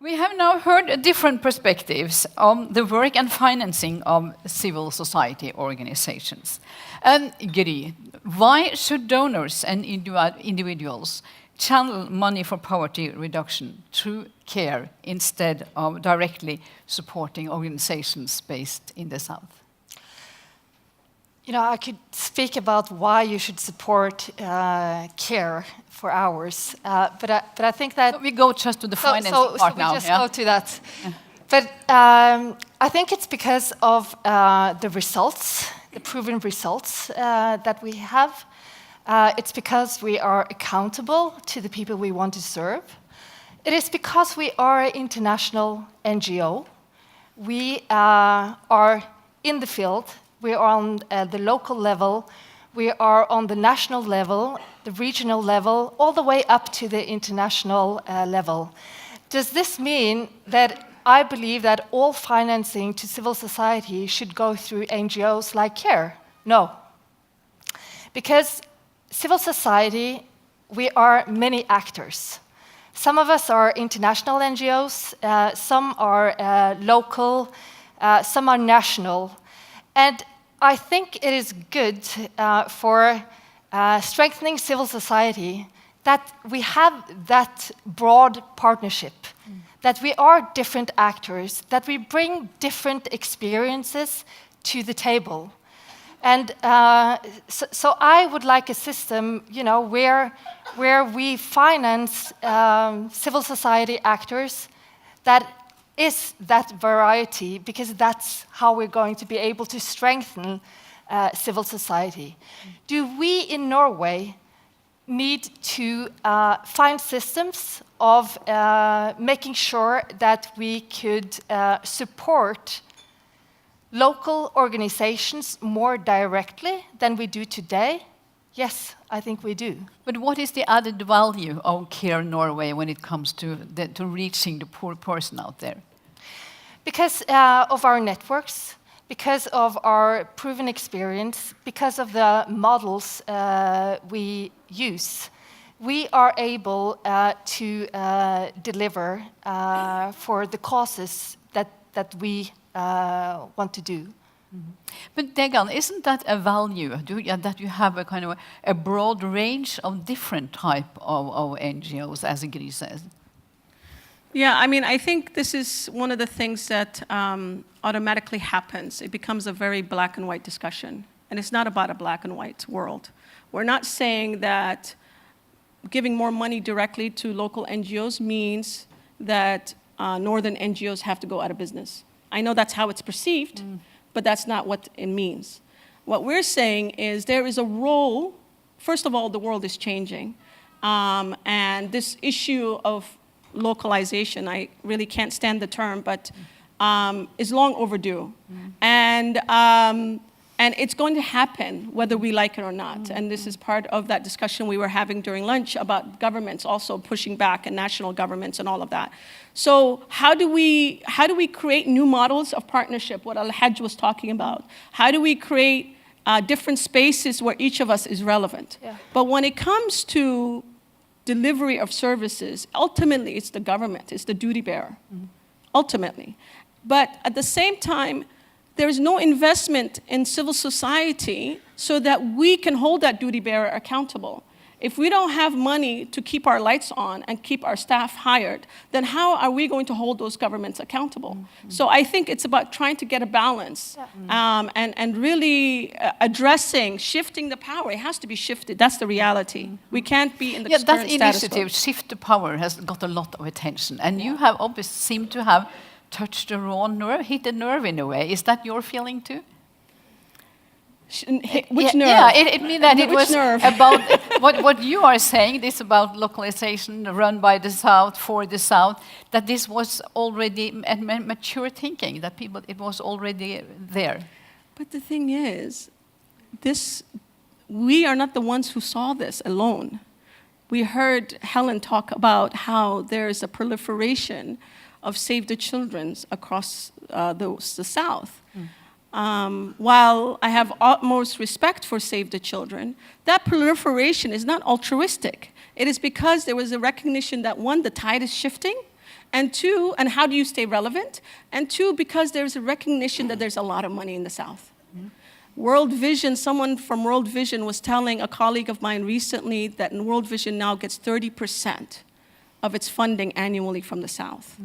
We have now heard different perspectives on the work and financing of civil society organizations. Gry, why should donors and individuals channel money for poverty reduction through care instead of directly supporting organizations based in the South? You know, I could speak about why you should support care for hours, but I think that... So we go just to the financing part now. So we just go to that. Yeah. But I think it's because of the results, the proven results that we have. It's because we are accountable to the people we want to serve. It is because we are an international NGO. We are in the field. We are on the local level. We are on the national level, the regional level, all the way up to the international level. Does this mean that I believe that all financing to civil society should go through NGOs like CARE? No. Because civil society, we are many actors. Some of us are international NGOs, some are local, some are national. And I think it is good for strengthening civil society that we have that broad partnership, that we are different actors, that we bring different experiences to the table. And so I would like a system, you know, where we finance civil society actors that is that variety, because that's how we're going to be able to strengthen civil society. Do we in Norway need to find systems of making sure that we could support local organizations more directly than we do today? Yes, I think we do. But what is the added value of CARE Norway when it comes to reaching the poor person out there? Because of our networks, because of our proven experience, because of the models we use, we are able to deliver for the causes that we want to do. Mm-hmm. But Degan, isn't that a value, that you have a kind of a broad range of different type of NGOs, as Gry says? Yeah, I mean, I think this is one of the things that automatically happens. It becomes a very black and white discussion, and it's not about a black and white world. We're not saying that giving more money directly to local NGOs means that northern NGOs have to go out of business. I know that's how it's perceived, but that's not what it means. What we're saying is there is a role. First of all, the world is changing, and this issue of localization, I really can't stand the term, but is long overdue. And it's going to happen whether we like it or not. And this is part of that discussion we were having during lunch about governments also pushing back and national governments and all of that. So how do we create new models of partnership, what Elhadj was talking about? How do we create different spaces where each of us is relevant? Yeah. But when it comes to delivery of services, ultimately it's the government, it's the duty bearer, ultimately. But at the same time, there is no investment in civil society so that we can hold that duty bearer accountable. If we don't have money to keep our lights on and keep our staff hired, then how are we going to hold those governments accountable? So I think it's about trying to get a balance and really addressing, shifting the power. It has to be shifted. That's the reality. We can't be in the current status quo. That initiative, Shift the Power, has got a lot of attention. And you have obviously seemed to have touched a raw nerve, hit a nerve in a way. Is that your feeling too? Which nerve? Yeah, it means that it was nerve? About what you are saying, this about localization run by the South, for the South, that this was already mature thinking, that it was already there. But the thing is, we are not the ones who saw this alone. We heard Helen talk about how there is a proliferation of Save the Children's across the South. While I have utmost respect for Save the Children, that proliferation is not altruistic. It is because there was a recognition that, one, the tide is shifting, And two, and how do you stay relevant? And two, because there's a recognition that there's a lot of money in the South. World Vision, someone from World Vision was telling a colleague of mine recently that World Vision now gets 30% of its funding annually from the South.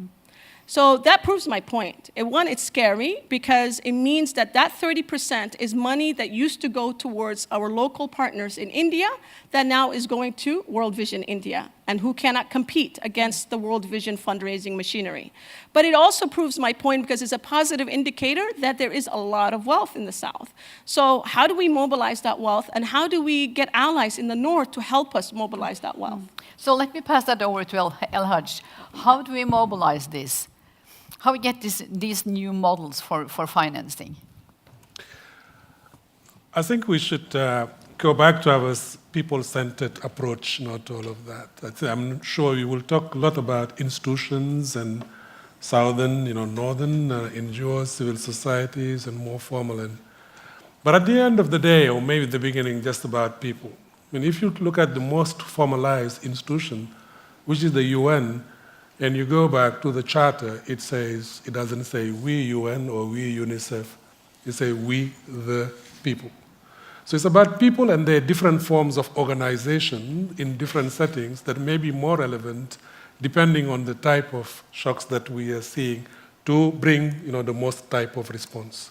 So that proves my point. One, it's scary because it means that that 30% is money that used to go towards our local partners in India that now is going to World Vision India, and who cannot compete against the World Vision fundraising machinery. But it also proves my point because it's a positive indicator that there is a lot of wealth in the South. So how do we mobilize that wealth, and how do we get allies in the North to help us mobilize that wealth? So let me pass that over to Elhadj. How do we mobilize this? How we get these new models for financing? I think we should go back to our people-centered approach, to all of that. I'm sure we will talk a lot about institutions and southern, northern NGOs, civil societies, and more formal. But at the end of the day, or maybe the beginning, just about people. I mean, if you look at the most formalized institution, which is the UN, and you go back to the charter, it doesn't say we UN or we UNICEF, it says we the people. So it's about people and their different forms of organization in different settings that may be more relevant depending on the type of shocks that we are seeing to bring the most type of response.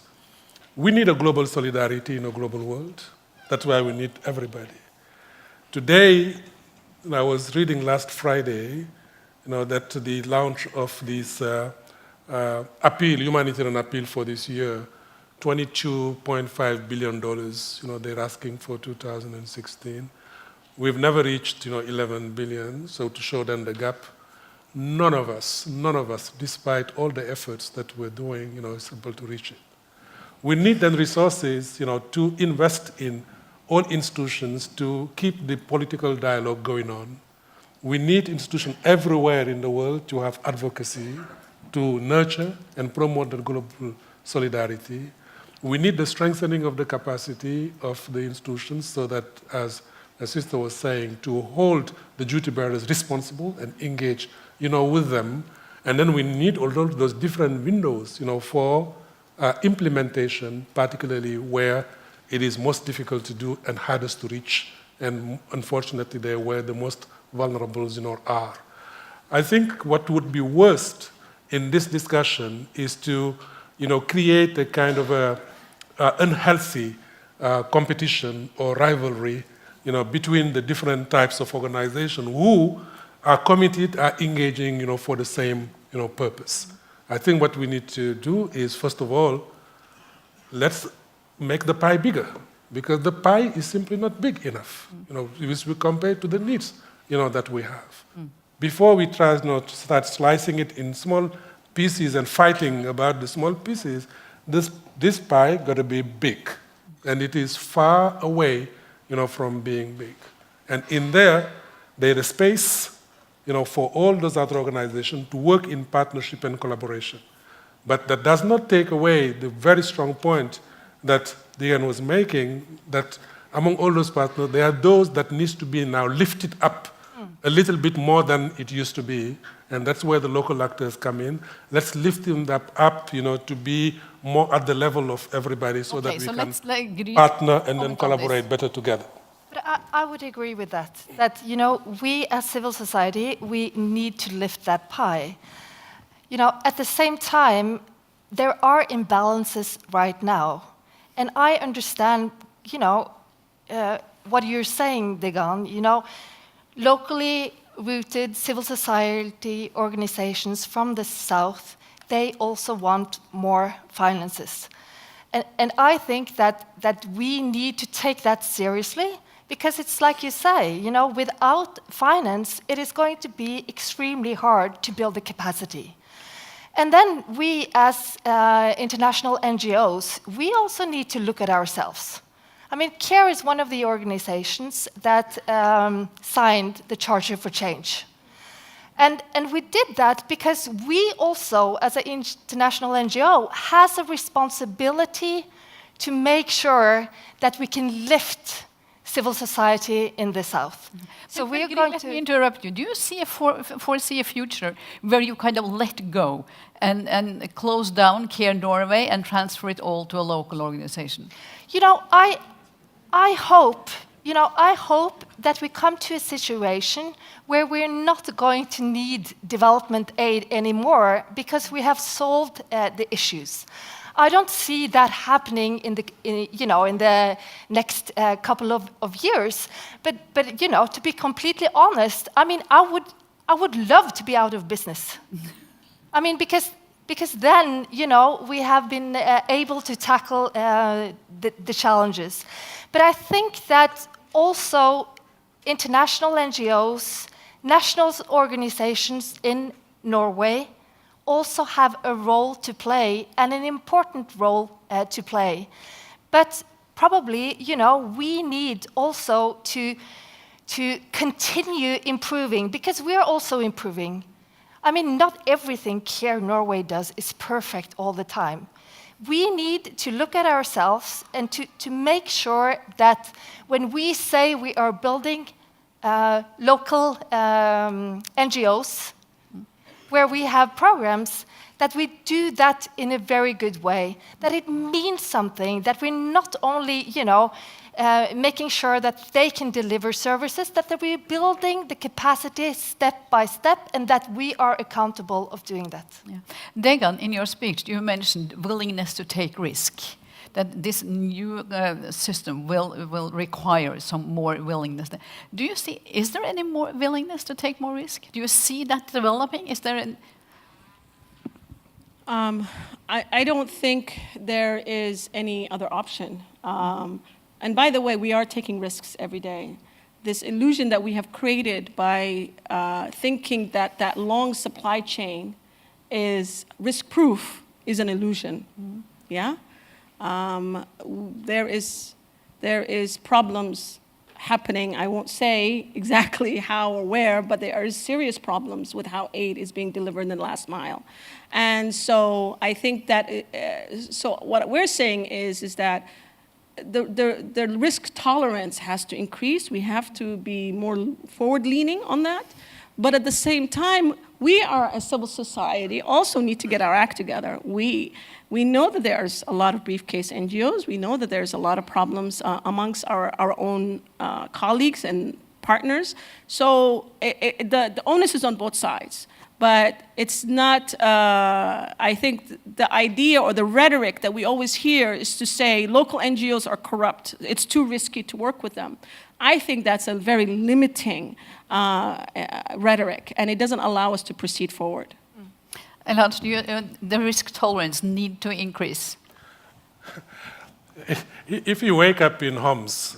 We need a global solidarity in a global world. That's why we need everybody. Today, I was reading last Friday, that the launch of this humanitarian appeal for this year, $22.5 billion, they're asking for 2016. We've never reached, 11 billion, so to show them the gap, none of us, despite all the efforts that we're doing, is able to reach it. We need then resources, to invest in all institutions to keep the political dialogue going on. We need institutions everywhere in the world to have advocacy, to nurture and promote the global solidarity. We need the strengthening of the capacity of the institutions so that, as the sister was saying, to hold the duty bearers responsible and engage, with them. And then we need all those different windows, for implementation, particularly where it is most difficult to do and hardest to reach. And unfortunately, they're where the most vulnerable, are. I think what would be worst in this discussion is to, create a kind of a unhealthy competition or rivalry, between the different types of organizations who are committed, are engaging, for the same, purpose. I think what we need to do is, first of all, let's make the pie bigger, because the pie is simply not big enough, if we compare to the needs, that we have. Before we try to start slicing it in small pieces and fighting about the small pieces, this pie got to be big, and it is far away, from being big. And in there is space, for all those other organizations to work in partnership and collaboration. But that does not take away the very strong point that Degan was making, that among all those partners, there are those that needs to be now lifted up a little bit more than it used to be, and that's where the local actors come in. Let's lift them up, to be more at the level of everybody so that we can partner and then collaborate better together. But I would agree with that, we as civil society, we need to lift that pie. At the same time, there are imbalances right now. And I understand, what you're saying, Degan, locally rooted civil society organizations from the South, they also want more finances. And I think that we need to take that seriously, because it's like you say, without finance, it is going to be extremely hard to build the capacity. And then we, as international NGOs, we also need to look at ourselves. I mean, CARE is one of the organizations that signed the Charter for Change. And we did that because we also, as an international NGO, has a responsibility to make sure that we can lift civil society in the South. So we are going Let me to... interrupt you. Do you see foresee a future where you kind of let go and close down Care Norway and transfer it all to a local organization? You know, I hope that we come to a situation where we're not going to need development aid anymore because we have solved the issues. I don't see that happening in the next couple of years. But to be completely honest, I mean, I would love to be out of business. I mean, because then, we have been able to tackle the challenges. But I think that also international NGOs, national organizations in Norway also have a role to play, and an important role to play. But probably, we need also to continue improving, because we are also improving. I mean, not everything Care Norway does is perfect all the time. We need to look at ourselves and to make sure that when we say we are building local NGOs, where we have programs, that we do that in a very good way, that it means something, that we're not only, making sure that they can deliver services, that we're building the capacity step by step, and that we are accountable of doing that. Yeah. Degan, in your speech, you mentioned willingness to take risk, that this new system will require some more willingness. Do you see, is there any more willingness to take more risk? Do you see that developing? Is there an... I don't think there is any other option. And by the way, we are taking risks every day. This illusion that we have created by thinking that that long supply chain is risk-proof is an illusion. Mm-hmm. Yeah? There is problems happening. I won't say exactly how or where, but there are serious problems with how aid is being delivered in the last mile. And so I think that, so what we're saying is that the risk tolerance has to increase. We have to be more forward-leaning on that. But at the same time, we are, as civil society, also need to get our act together. We know that there's a lot of briefcase NGOs. We know that there's a lot of problems amongst our own colleagues and partners. So the onus is on both sides. But it's not, I think the idea or the rhetoric that we always hear is to say local NGOs are corrupt. It's too risky to work with them. I think that's a very limiting rhetoric, and it doesn't allow us to proceed forward. Elhadj, the risk tolerance need to increase? If you wake up in Homs,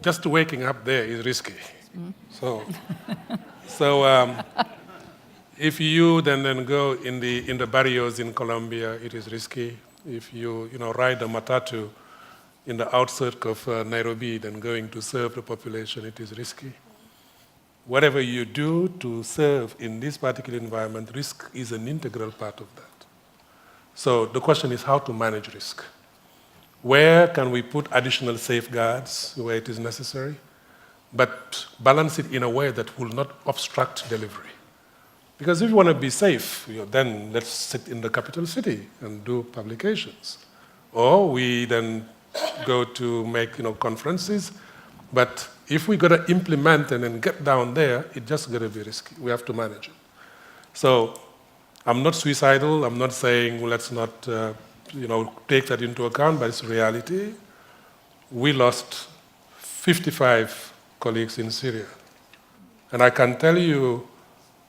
just waking up there is risky. Mm. So if you then go in the barrios in Colombia, it is risky. If you ride a matatu in the outskirts of Nairobi, then going to serve the population, it is risky. Whatever you do to serve in this particular environment, risk is an integral part of that. So the question is how to manage risk. Where can we put additional safeguards where it is necessary, but balance it in a way that will not obstruct delivery? Because if you want to be safe, then let's sit in the capital city and do publications. Or we then go to make conferences. But if we got to implement and then get down there, it's just going to be risky. We have to manage it. So I'm not suicidal. I'm not saying let's not take that into account, but it's reality. We lost 55 colleagues in Syria. And I can tell you,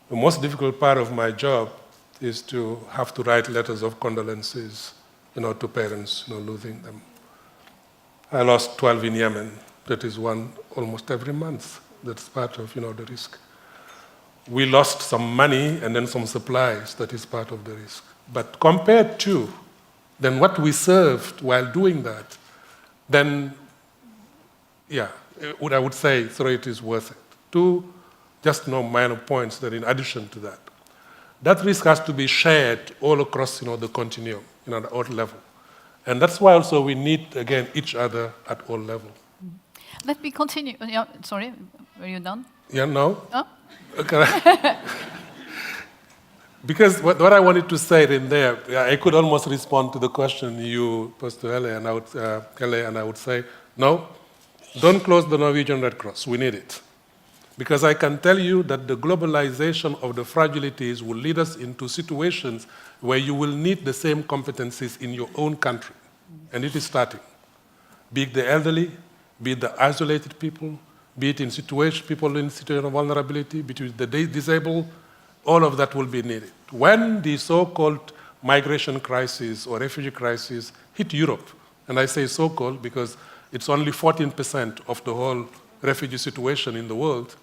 the most difficult part of my job is to have to write letters of condolences, to parents, losing them. I lost 12 in Yemen. That is one almost every month. That's part of, the risk. We lost some money and then some supplies. That is part of the risk. But compared to then what we served while doing that, then, yeah, I would say, so it is worth it. Two, just minor points that in addition to that, that risk has to be shared all across, the continuum, at all level. And that's why also we need, again, each other at all levels. Let me continue. Yeah, sorry, were you done? Yeah, no? Oh? Okay. Because what I wanted to say in there, I could almost respond to the question you posed to Ele, and I would say, no, don't close the Norwegian Red Cross. We need it. Because I can tell you that the globalization of the fragilities will lead us into situations where you will need the same competencies in your own country. And it is starting. Be it the elderly, be it the isolated people, be it in people in situation of vulnerability, be it the disabled, all of that will be needed. When the so-called migration crisis or refugee crisis hit Europe, and I say so-called because it's only 14% of the whole refugee situation in the world,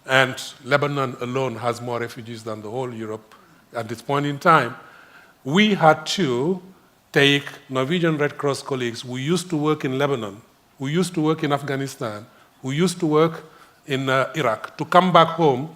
and Lebanon alone has more refugees than the whole Europe at this point in time, we had to take Norwegian Red Cross colleagues who used to work in Lebanon, who used to work in Afghanistan, who used to work in Iraq, to come back home,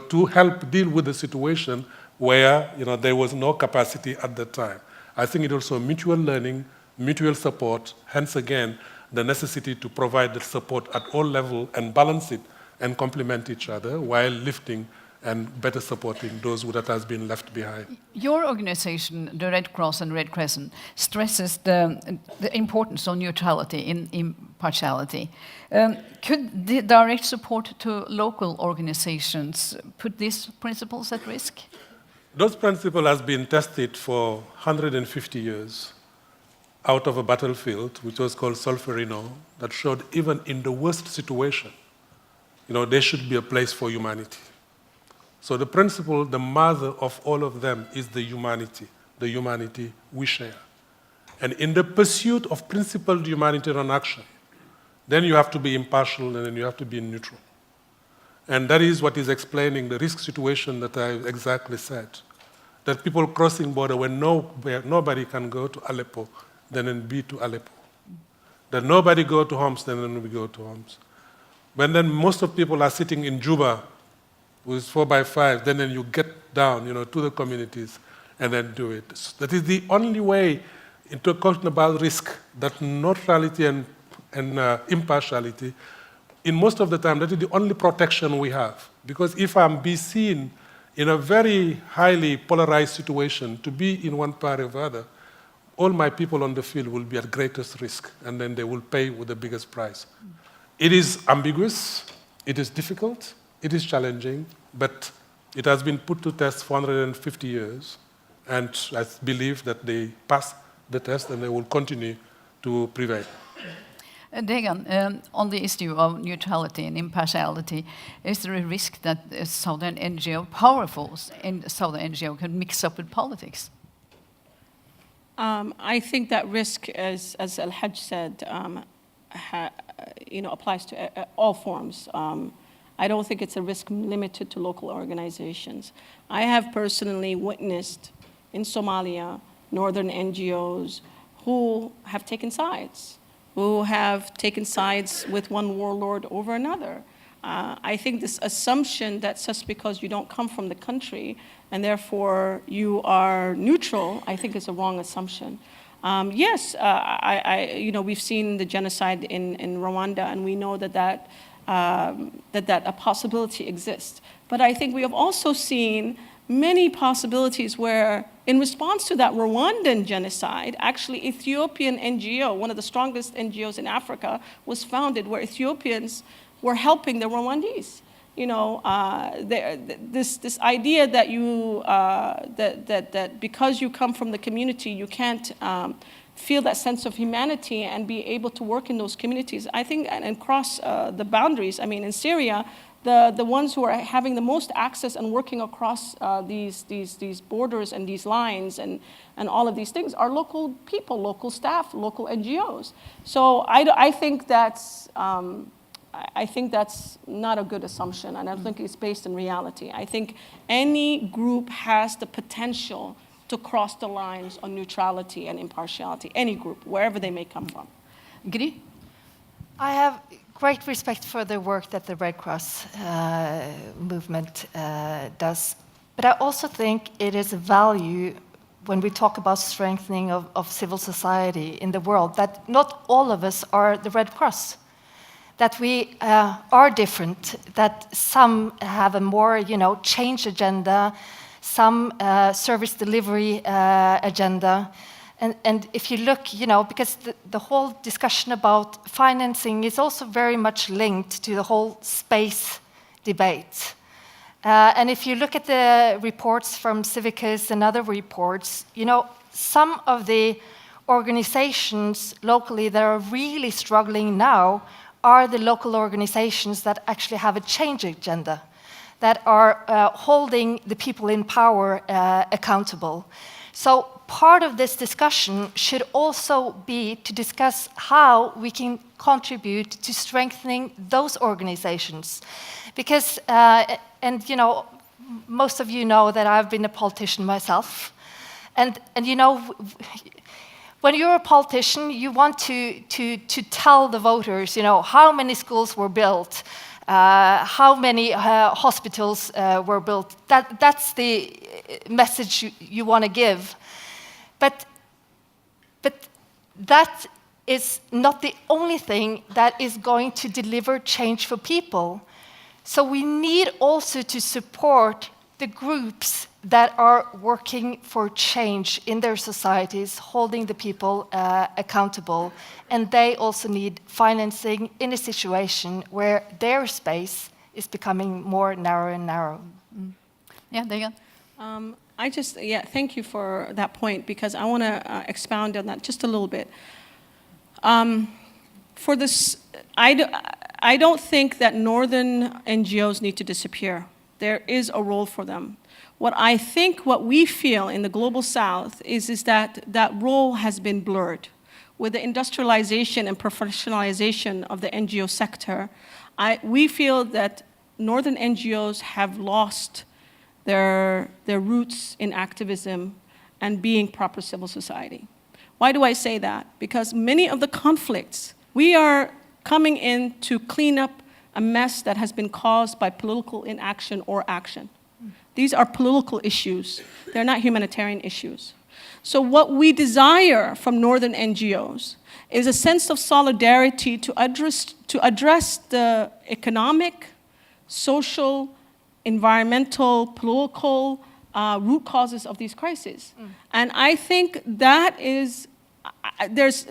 to help deal with the situation where there was no capacity at that time. I think it also mutual learning, mutual support, hence again, the necessity to provide the support at all levels and balance it and complement each other while lifting and better supporting those that has been left behind. Your organization, the Red Cross and Red Crescent, stresses the importance of neutrality and impartiality. Could the direct support to local organizations put these principles at risk? Those principles have been tested for 150 years out of a battlefield, which was called Solferino, that showed even in the worst situation, there should be a place for humanity. So the principle, the mother of all of them is the humanity we share. And in the pursuit of principled humanitarian action, then you have to be impartial and then you have to be neutral. And that is what is explaining the risk situation that I exactly said. That people crossing border where nobody can go to Aleppo, then be to Aleppo. That nobody go to Homs, then we go to Homs. When then most of people are sitting in Juba with 4x5, then you get down, to the communities and then do it. That is the only way into talking about risk, that neutrality and impartiality. In most of the time, that is the only protection we have. Because if I'm be seen in a very highly polarized situation to be in one party or the other, all my people on the field will be at greatest risk, and then they will pay with the biggest price. It is ambiguous, it is difficult, it is challenging, but it has been put to test for 150 years, and I believe that they pass the test and they will continue to prevail. Degan, on the issue of neutrality and impartiality, is there a risk that Southern NGO, powerful in Southern NGO, can mix up with politics? I think that risk, as Elhadj said, applies to all forms. I don't think it's a risk limited to local organizations. I have personally witnessed in Somalia, northern NGOs who have taken sides with one warlord over another. I think this assumption that just because you don't come from the country and therefore you are neutral, I think is a wrong assumption. Yes, we've seen the genocide in Rwanda, and we know that a possibility exists. But I think we have also seen many possibilities where, in response to that Rwandan genocide, actually Ethiopian NGO, one of the strongest NGOs in Africa, was founded where Ethiopians were helping the Rwandese. This idea that that because you come from the community, you can't feel that sense of humanity and be able to work in those communities. I think, and cross the boundaries. I mean, in Syria, the ones who are having the most access and working across these borders and these lines and all of these things are local people, local staff, local NGOs. So I think that's not a good assumption, and I don't think it's based in reality. I think any group has the potential to cross the lines on neutrality and impartiality, any group, wherever they may come from. Gry? I have great respect for the work that the Red Cross movement does, but I also think it is a value when we talk about strengthening of civil society in the world, that not all of us are the Red Cross. that we are different, that some have a more, change agenda, some service delivery agenda. And if you look, because the whole discussion about financing is also very much linked to the whole space debate. And if you look at the reports from Civicus and other reports, some of the organizations locally that are really struggling now are the local organizations that actually have a change agenda, that are holding the people in power accountable. So part of this discussion should also be to discuss how we can contribute to strengthening those organizations. Because, most of you know that I've been a politician myself. And when you're a politician, you want to tell the voters, how many schools were built, how many hospitals were built. That's the message you want to give. But that is not the only thing that is going to deliver change for people. So we need also to support the groups that are working for change in their societies, holding the people accountable. And they also need financing in a situation where their space is becoming more narrow and narrow. Yeah, Degan. Thank you for that point, because I want to expound on that just a little bit. For this, I don't think that northern NGOs need to disappear. There is a role for them. What we feel in the Global South is that that role has been blurred. With the industrialization and professionalization of the NGO sector, we feel that northern NGOs have lost their roots in activism and being proper civil society. Why do I say that? Because many of the conflicts, we are coming in to clean up a mess that has been caused by political inaction or action. These are political issues. They're not humanitarian issues. So what we desire from northern NGOs is a sense of solidarity to address the economic, social, environmental, political root causes of these crises. And I think that is,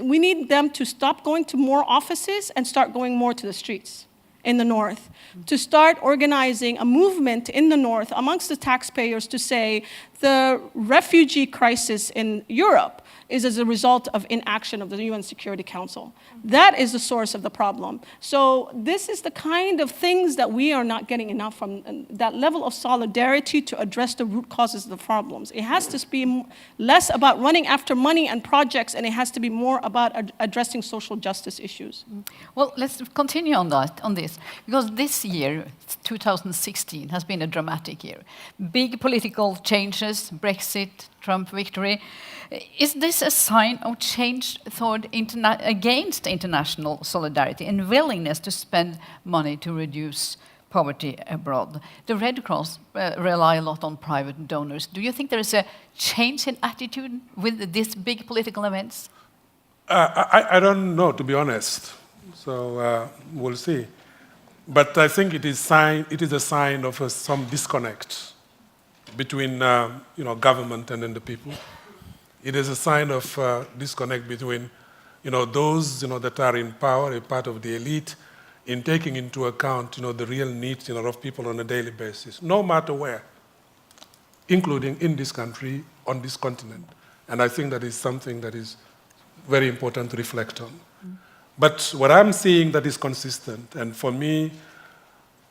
we need them to stop going to more offices and start going more to the streets in the north, to start organizing a movement in the north amongst the taxpayers to say the refugee crisis in Europe is as a result of inaction of the UN Security Council. That is the source of the problem. So this is the kind of things that we are not getting enough from, that level of solidarity to address the root causes of the problems. It has to be less about running after money and projects, and it has to be more about addressing social justice issues. Well, let's continue on this, because this year, 2016, has been a dramatic year. Big political changes, Brexit, Trump victory. Is this a sign of change toward against international solidarity and willingness to spend money to reduce poverty abroad? The Red Cross rely a lot on private donors. Do you think there is a change in attitude with these big political events? I don't know, to be honest. So we'll see. But I think it is a sign of some disconnect between government and then the people. It is a sign of disconnect between those that are in power, a part of the elite, in taking into account the real needs of people on a daily basis, no matter where, including in this country, on this continent. And I think that is something that is very important to reflect on. But what I'm seeing that is consistent, and for me,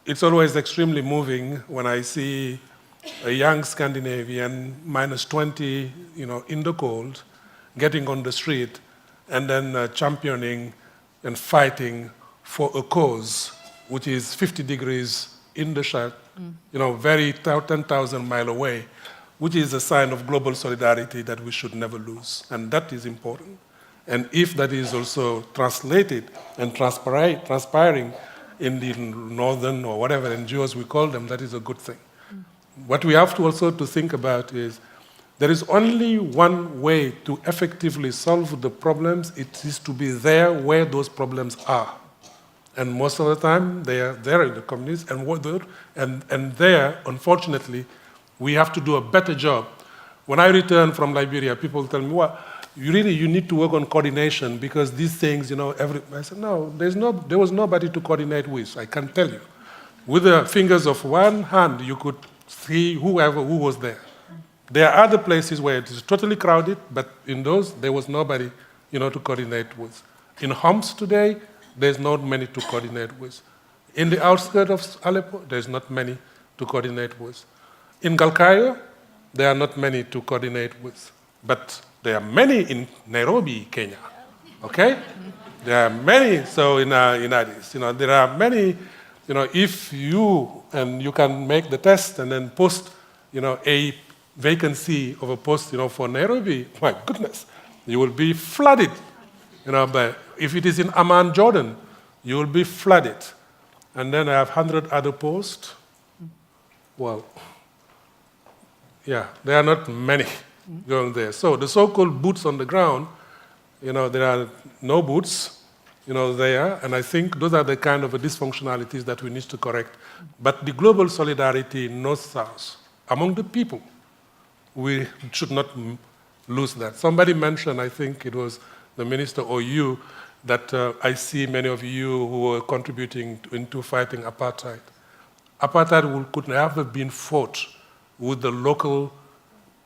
it's always extremely moving when I see a young Scandinavian, -20, in the cold, getting on the street, and then championing and fighting for a cause which is 50 degrees in the shade, very 10,000 miles away, which is a sign of global solidarity that we should never lose. And that is important. And if that is also translated and transpiring in the northern or whatever NGOs we call them, that is a good thing. What we have to also to think about is there is only one way to effectively solve the problems. It is to be there where those problems are. And most of the time, they are there in the communities, and there, unfortunately, we have to do a better job. When I return from Liberia, people tell me, well, you need to work on coordination because these things, I said, no, there was nobody to coordinate with, I can tell you. With the fingers of one hand, you could see who was there. There are other places where it is totally crowded, but in those, there was nobody, to coordinate with. In Homs today, there's not many to coordinate with. In the outskirts of Aleppo, there's not many to coordinate with. In Galkayo, there are not many to coordinate with. But there are many in Nairobi, Kenya, okay? There are many, so in Addis, there are many, if you can make the test and then post, a vacancy of a post, for Nairobi, my goodness, you will be flooded, but if it is in Amman, Jordan, you will be flooded. And then I have 100 other posts. Well, yeah, there are not many going there. So the so-called boots on the ground, there are no boots, there, and I think those are the kind of dysfunctionalities that we need to correct. But the global solidarity North-South among the people, we should not lose that. Somebody mentioned, I think it was the minister or you, that I see many of you who are contributing into fighting apartheid. Apartheid could never have been fought with the local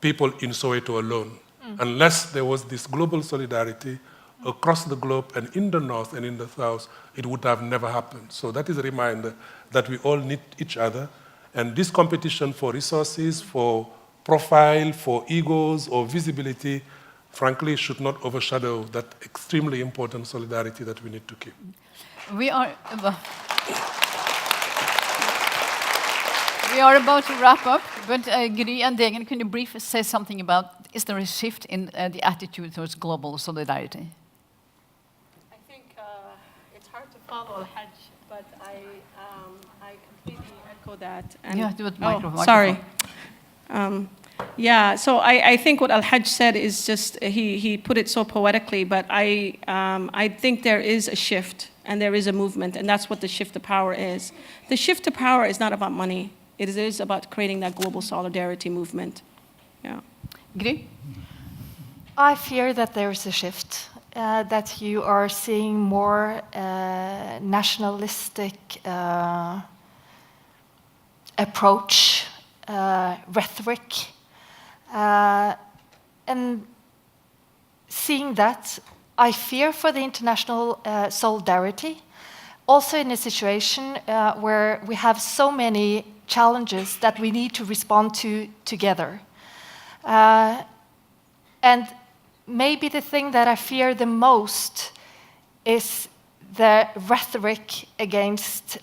people in Soweto alone, unless there was this global solidarity across the globe and in the north and in the south, it would have never happened. So that is a reminder that we all need each other, and this competition for resources, for profile, for egos or visibility, frankly, should not overshadow that extremely important solidarity that we need to keep. We are about to wrap up, but Gry and Degan, can you briefly say something about, is there a shift in the attitude towards global solidarity? I think it's hard to follow Elhadj, but I completely echo that. And, yeah, do it microphone. Sorry. Yeah, so I think what Elhadj said is just, he put it so poetically, but I think there is a shift and there is a movement, and that's what the shift to power is. The shift to power is not about money. It is about creating that global solidarity movement. Yeah. Gry? I fear that there is a shift, that you are seeing more nationalistic approach, rhetoric, and seeing that, I fear for the international solidarity, also in a situation where we have so many challenges that we need to respond to together. And maybe the thing that I fear the most is the rhetoric against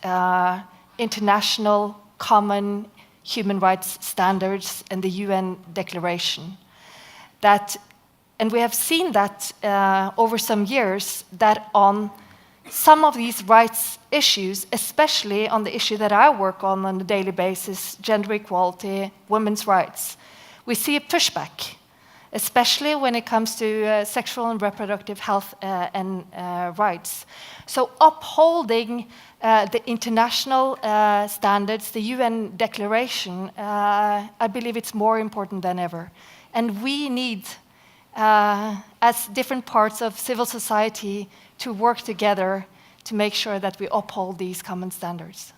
international common human rights standards and the UN Declaration. And we have seen that over some years, that on some of these rights issues, especially on the issue that I work on a daily basis, gender equality, women's rights, we see a pushback, especially when it comes to sexual and reproductive health and rights. So upholding the international standards, the UN Declaration, I believe it's more important than ever. And we need, as different parts of civil society, to work together to make sure that we uphold these common standards.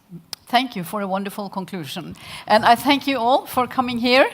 Thank you for a wonderful conclusion. And I thank you all for coming here.